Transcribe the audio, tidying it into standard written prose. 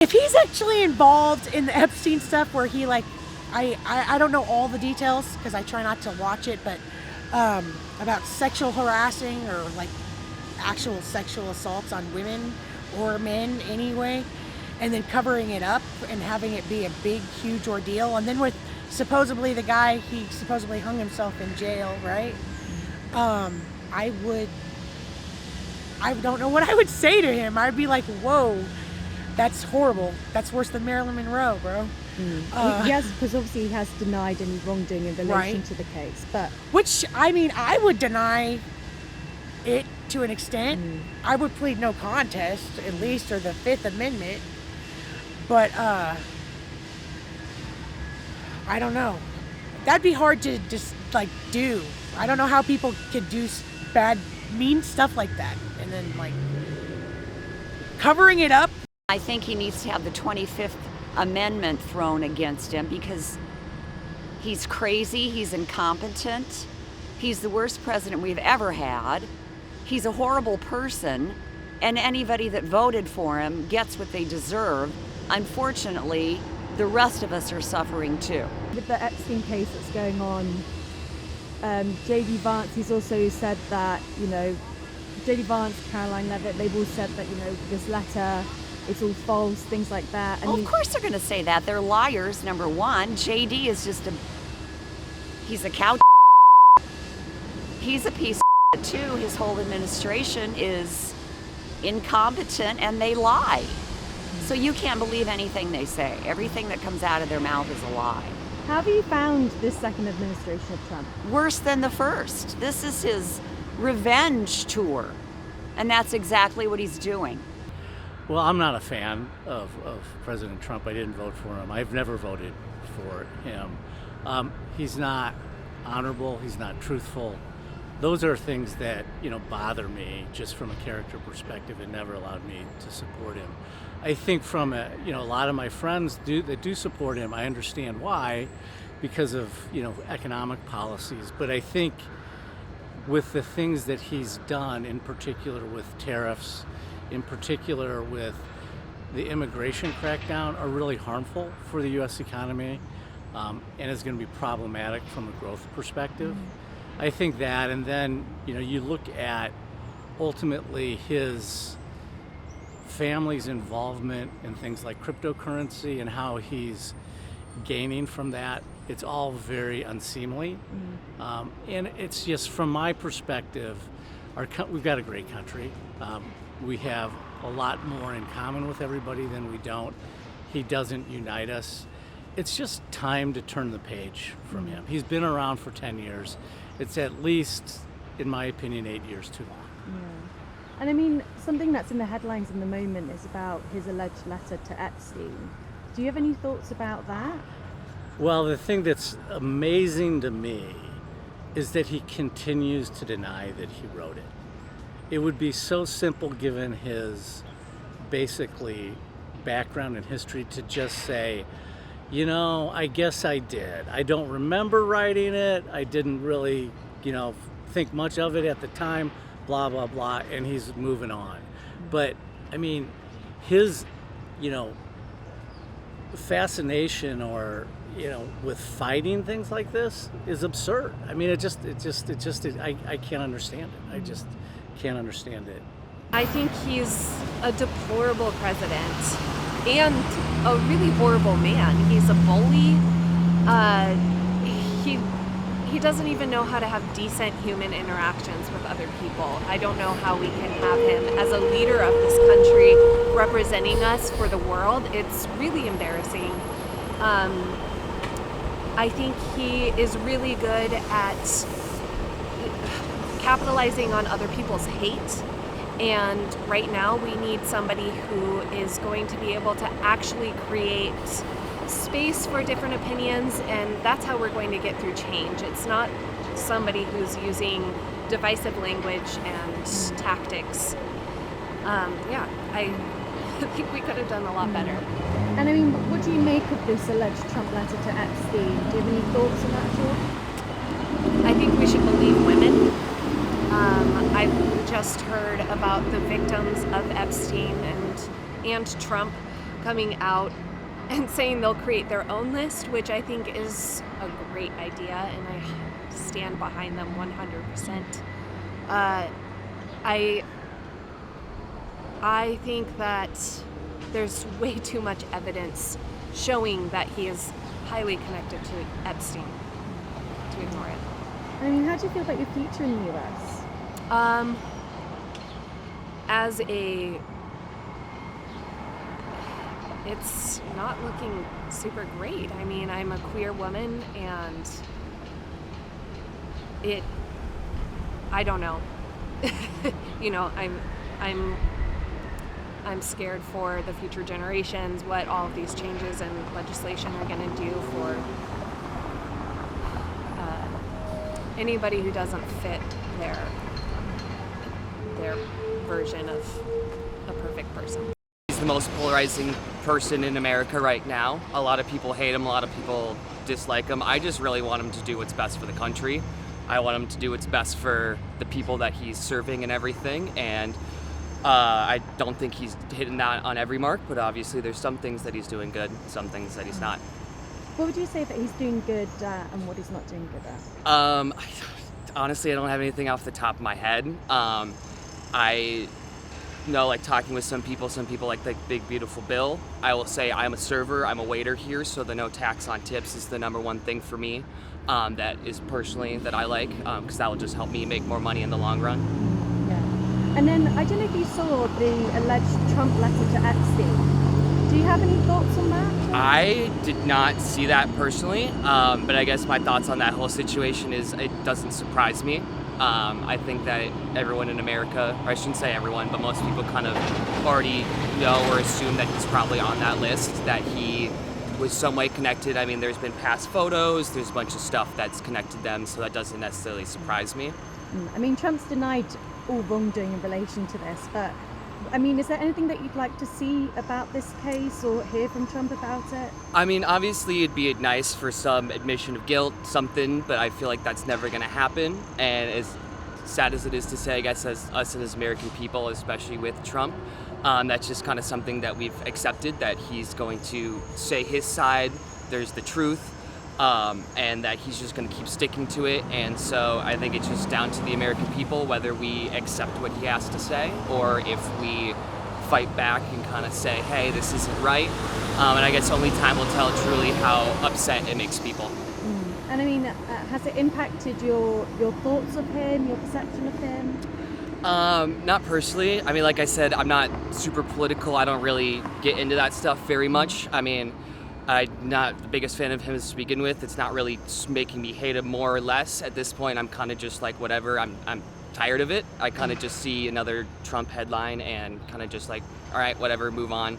If he's actually involved in the Epstein stuff where he I don't know all the details because I try not to watch it, but about sexual harassing or like actual sexual assaults on women or men anyway, and then covering it up and having it be a big, huge ordeal. And then with supposedly the guy, he supposedly hung himself in jail, right? I don't know what I would say to him. I'd be like, whoa, that's horrible. That's worse than Marilyn Monroe, bro. Yes, because obviously he has denied any wrongdoing in relation to the case. But which, I mean, I would deny it to an extent. I would plead no contest, at least, or the Fifth Amendment. But I don't know. That'd be hard to just like do. I don't know how people could do bad, mean stuff like that, and then like covering it up. I think he needs to have the 25th Amendment thrown against him because he's crazy, he's incompetent, he's the worst president we've ever had, he's a horrible person, and anybody that voted for him gets what they deserve. Unfortunately, the rest of us are suffering too. with the Epstein case that's going on, J.D. Vance, he's also said that, J.D. Vance, Caroline Levitt, they've all said that, this letter, it's all false, things like that. And of course they're going to say that. They're liars, number one. JD is just he's a cow. He's a piece of too. His whole administration is incompetent and they lie. So you can't believe anything they say. Everything that comes out of their mouth is a lie. How have you found this second administration of Trump? Worse than the first. This is his revenge tour. And that's exactly what he's doing. Well, I'm not a fan of President Trump. I didn't vote for him. I've never voted for him. He's not honorable. He's not truthful. Those are things that, bother me just from a character perspective. It never allowed me to support him. I think from a lot of my friends that do support him, I understand why, because of, economic policies. But I think with the things that he's done, in particular with tariffs, in particular with the immigration crackdown, are really harmful for the U.S. economy and is going to be problematic from a growth perspective. Mm-hmm. I think that, and then, you look at ultimately his family's involvement in things like cryptocurrency and how he's gaining from that. It's all very unseemly. Mm-hmm. And it's just, from my perspective, we've got a great country. We have a lot more in common with everybody than we don't. He doesn't unite us. It's just time to turn the page from him. He's been around for 10 years. It's at least, in my opinion, 8 years too long. Yeah. And I mean, something that's in the headlines in the moment is about his alleged letter to Epstein. Do you have any thoughts about that? Well, the thing that's amazing to me is that he continues to deny that he wrote it. It would be so simple, given his basically background and history, to just say, I guess I did. I don't remember writing it. I didn't really, think much of it at the time, blah, blah, blah, and he's moving on. But, I mean, his, fascination or, with fighting things like this is absurd. I mean, I can't understand it. I just can't understand it. I think he's a deplorable president and a really horrible man. He's a bully. He doesn't even know how to have decent human interactions with other people. I don't know how we can have him as a leader of this country representing us for the world. It's really embarrassing. I think he is really good at capitalizing on other people's hate. And right now we need somebody who is going to be able to actually create space for different opinions, and that's how we're going to get through change. It's not somebody who's using divisive language and tactics. I think we could have done a lot better. And I mean, what do you make of this alleged Trump letter to Epstein? Do you have any thoughts on that at all? I think we should believe women. I've just heard about the victims of Epstein and Trump coming out and saying they'll create their own list, which I think is a great idea, and I stand behind them 100%. I think that there's way too much evidence showing that he is highly connected to Epstein to ignore it. I mean, how do you feel about your future in the US? It's not looking super great. I mean, I'm a queer woman, and I don't know. You know, I'm scared for the future generations, what all of these changes in legislation are going to do for anybody who doesn't fit their version of a perfect person. He's the most polarizing person in America right now. A lot of people hate him, a lot of people dislike him. I just really want him to do what's best for the country. I want him to do what's best for the people that he's serving and everything, and I don't think he's hitting that on every mark, but obviously there's some things that he's doing good, some things that he's not. What would you say that he's doing good at and what he's not doing good at? Honestly, I don't have anything off the top of my head. I know, like, talking with some people like the Big Beautiful Bill. I will say I'm a server, I'm a waiter here, so the no tax on tips is the number one thing for me. That is personally that I like, because that will just help me make more money in the long run. Yeah. And then, I don't know if you saw the alleged Trump letter to Epstein. Do you have any thoughts on that? I did not see that personally, but I guess my thoughts on that whole situation is it doesn't surprise me. I think that everyone in America, or I shouldn't say everyone, but most people kind of already know or assume that he's probably on that list, that he was some way connected. I mean, there's been past photos, there's a bunch of stuff that's connected them, so that doesn't necessarily surprise me. I mean, Trump's denied all wrongdoing in relation to this, but I mean, is there anything that you'd like to see about this case or hear from Trump about it? I mean, obviously it'd be nice for some admission of guilt, something, but I feel like that's never going to happen. And as sad as it is to say, I guess, as us as American people, especially with Trump, that's just kind of something that we've accepted, that he's going to say his side, there's the truth, and that he's just going to keep sticking to it. And so I think it's just down to the American people whether we accept what he has to say or if we fight back and kind of say, hey, this isn't right. And I guess only time will tell truly how upset it makes people. And I mean, has it impacted your thoughts of him, your perception of him? Not personally. I mean, like I said, I'm not super political. I don't really get into that stuff very much. I mean, I'm not the biggest fan of him to begin with. It's not really making me hate him more or less. At this point, I'm kind of just like, whatever. I'm tired of it. I kind of just see another Trump headline and kind of just like, all right, whatever, move on.